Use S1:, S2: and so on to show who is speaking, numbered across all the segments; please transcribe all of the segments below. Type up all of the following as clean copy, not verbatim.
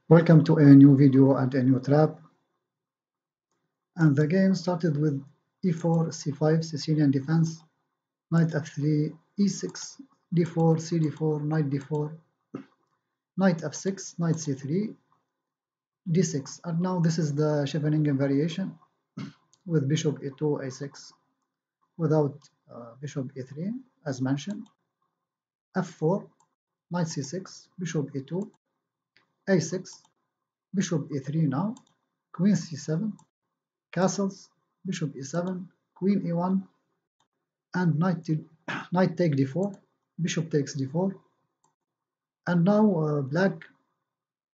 S1: Welcome to a new video and a new trap. And the game started with e4, c5, Sicilian defense, knight f3, e6, d4, cd4, knight d4, knight f6, knight c3, d6. And now this is the Scheveningen variation with bishop e2, a6, without bishop e3, as mentioned. f4, knight c6, bishop e2, a6, bishop e3 now, queen c7, castles, bishop e7, queen e1, and knight take d4, bishop takes d4, and now black,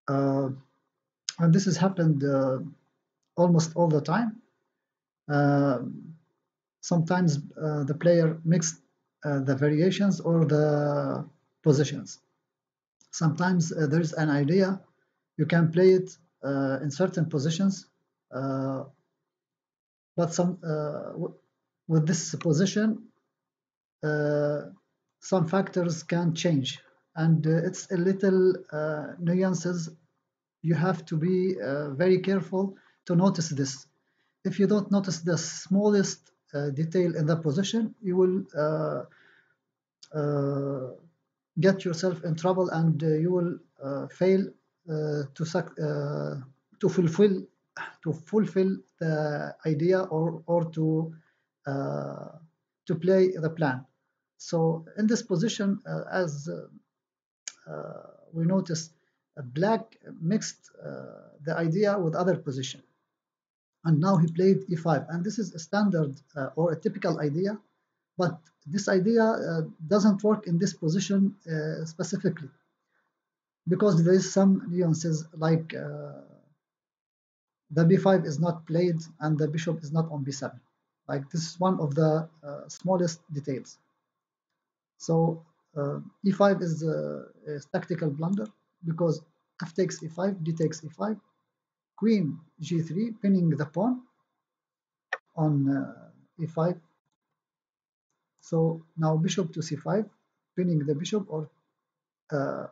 S1: uh, and this has happened almost all the time. Uh, Sometimes the player mixed the variations or the positions. Sometimes there's an idea, you can play it in certain positions, uh, but with this position, uh, some factors can change, and it's a little nuances. You have to be very careful to notice this. If you don't notice the smallest detail in the position, you will get yourself in trouble, and you will fail to fulfill the idea, or uh, to play the plan. So in this position, as we noticed, black mixed the idea with other position, and now he played e5, and this is a standard or a typical idea, but this idea doesn't work in this position specifically, because there is some nuances, like the b5 is not played and the bishop is not on b7. Like, this is one of the smallest details. So e5 is a tactical blunder, because f takes e5, d takes e5, queen g3, pinning the pawn on e5. So now bishop to c5, pinning the bishop, or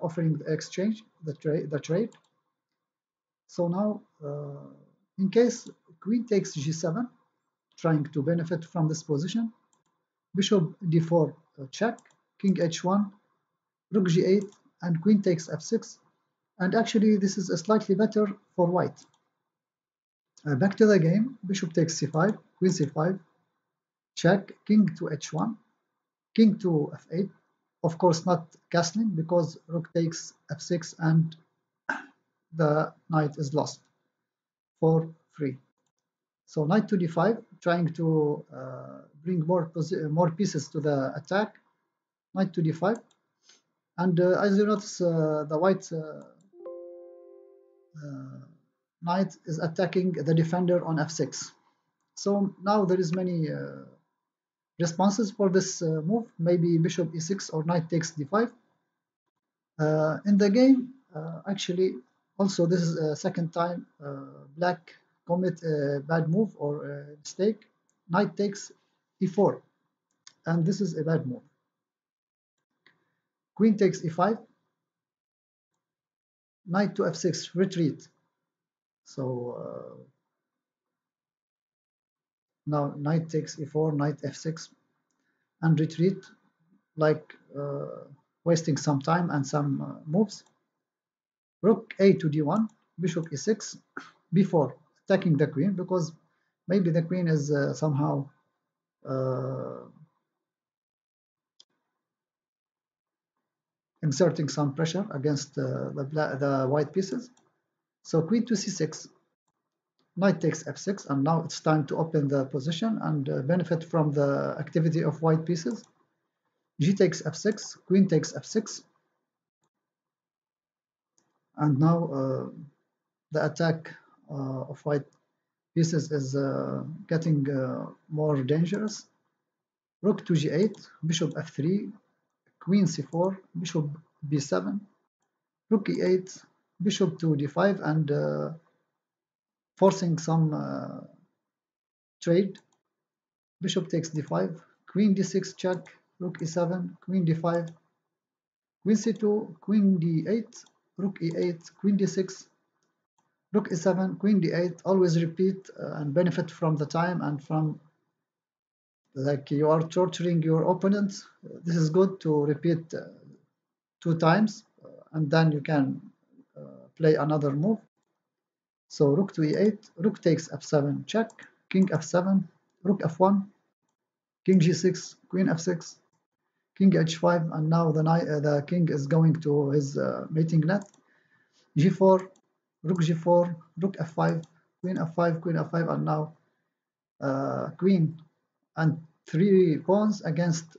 S1: offering the exchange, the trade. So now, in case queen takes g7, trying to benefit from this position, bishop d4 check, king h1, rook g8, and queen takes f6. And actually, this is slightly better for white. Back to the game, bishop takes c5, queen c5, check, king to h1, king to f8. Of course, not castling, because rook takes f6 and the knight is lost for free. So knight to d5, trying to bring more pieces to the attack. Knight to d5, and as you notice, the white knight is attacking the defender on f6. So now there is many responses for this move. Maybe bishop e6 or knight takes d5. In the game, actually, also this is a second time black commit a bad move or a mistake. Knight takes e4, and this is a bad move. Queen takes e5, knight to f6, retreat. So now knight takes e4, knight f6, and retreat, like wasting some time and some moves. Rook a to d1, bishop e6, b4, attacking the queen, because maybe the queen is somehow exerting some pressure against the white pieces. So queen to c6, knight takes f6, and now it's time to open the position and benefit from the activity of white pieces. G takes f6, queen takes f6, and now the attack of white pieces is getting more dangerous. Rook to g8, bishop f3, queen c4, bishop b7, rook e8, bishop to d5, and forcing some trade. Bishop takes d5, queen d6 check, rook e7, queen d5, queen c2, queen d8, rook e8, queen d6, Rook e7, queen d8, always repeat and benefit from the time and from like you are torturing your opponent. This is good to repeat 2 times and then you can play another move. So rook to e8, rook takes f7 check, king f7, rook f1, king g6, queen f6, king h5, and now the king is going to his mating net. g4, rook g4, rook f5, queen f5, queen f5, and now queen and 3 pawns against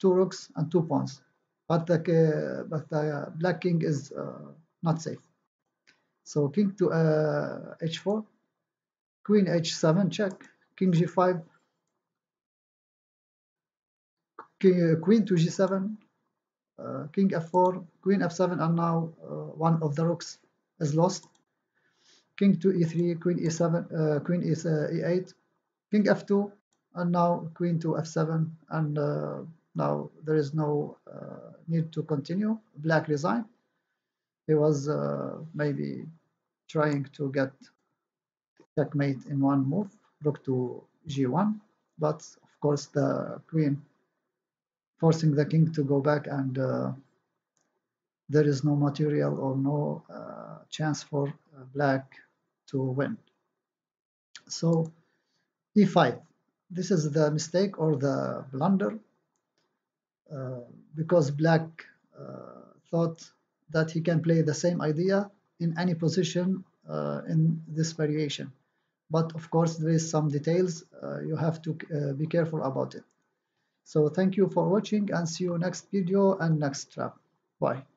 S1: 2 rooks and 2 pawns. But the black king is not safe. So king to h4, queen h7 check, king g5, queen to g7, king f4, queen f7, and now one of the rooks is lost. King to e3, queen e7, queen is e8, king f2, and now queen to f7, and now there is no need to continue. Black resigned. He was maybe trying to get checkmate in one move, rook to g1, but of course the queen forcing the king to go back, and there is no material or no chance for black to win. So e5. This is the mistake or the blunder because black thought that he can play the same idea in any position in this variation. But of course, there is some details. You have to be careful about it. So thank you for watching and see you next video and next trap. Bye.